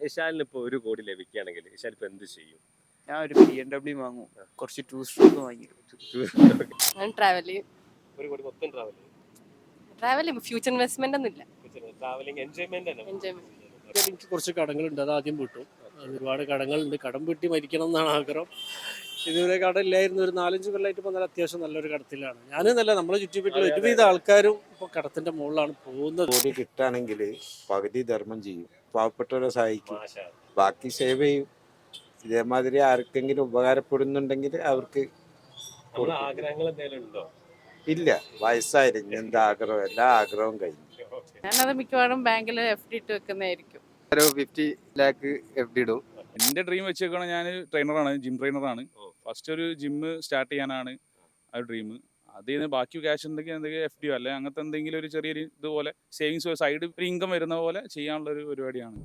ഇഷാലിന് ഇപ്പോൾ 1 കോടി ലഭിക്കുകയാണെങ്കിൽ ഇഷാൽ ഇപ്പൊ എന്ത് ചെയ്യും? ഞാൻ ഒരു BMW വാങ്ങും, കുറച്ച് 2 സ്ട്രോക്ക് വാങ്ങി. ഞാൻ ട്രാവൽ ചെയ്യും. 1 കോടി മൊത്തം ട്രാവൽ ചെയ്യും. ട്രാവൽ ചെയ്യും, ഫ്യൂച്ചർ ഇൻവെസ്റ്റ്മെന്റ് ഒന്നുമില്ല. ട്രാവലിംഗ് എൻജോയ്മെന്റ് ആണ്. എൻജോയ്മെന്റ്. എനിക്ക് കുറച്ച് കടങ്ങളുണ്ട്, അത് ആദ്യം വിട്ടു. ഒരുപാട് കടങ്ങളുണ്ട്, കടം വീട്ടി മരിക്കണം എന്നാണ് ആഗ്രഹം. ഇതുവരെ കടമില്ലായിരുന്നു, ഒരു 4-5 കൊല്ലമായിട്ട് ഇപ്പോൾ നല്ല അത്യാവശ്യം നല്ലൊരു കടത്തിലാണ്. ഞാനെന്നല്ല, നമ്മളെ ചുറ്റുപറ്റുള്ള ഒരുവിധ ആൾക്കാരും ഇപ്പോൾ കടത്തിന്റെ മുകളിലാണ് പോകുന്നത്. കോടി കിട്ടുകയാണെങ്കിൽ പകുതി ധർമ്മം ചെയ്യും, പാവപ്പെട്ടവരെ സഹായിക്കും, ബാക്കി സേവ് ചെയ്യും. ഇതേമാതിരി ആർക്കെങ്കിലും ഉപകാരപ്പെടുന്നുണ്ടെങ്കിൽ അവർക്ക് നമ്മുടെ ആഗ്രഹങ്ങൾ എന്തെങ്കിലും ഉണ്ടോ? ഇല്ല. വയസ്സായിരുന്നു, എന്താ ആഗ്രഹം, എല്ലാ ആഗ്രഹവും കഴിഞ്ഞു. ഞാനത് മിക്കവാറും ബാങ്കിൽ FD ഇട്ട് വെക്കുന്നതായിരിക്കും. ഒരു 50 ലാക്ക് FD ഇടും. എൻ്റെ ഡ്രീം വെച്ചേക്കാണ്, ഞാൻ ട്രെയിനറാണ്, ജിം ട്രെയിനറാണ്. ഫസ്റ്റ് ഒരു ജിമ്മ് സ്റ്റാർട്ട് ചെയ്യാനാണ് ആ ഡ്രീം. അതിൽ നിന്ന് ബാക്കി ക്യാഷ് ഉണ്ടെങ്കിൽ എന്തെങ്കിലും FD അല്ലെ അങ്ങനത്തെ എന്തെങ്കിലും ഒരു ചെറിയൊരു ഇതുപോലെ സേവിങ്സ് സൈഡ് ഒരു ഇൻകം വരുന്ന പോലെ ചെയ്യാനുള്ള ഒരു പരിപാടിയാണ്.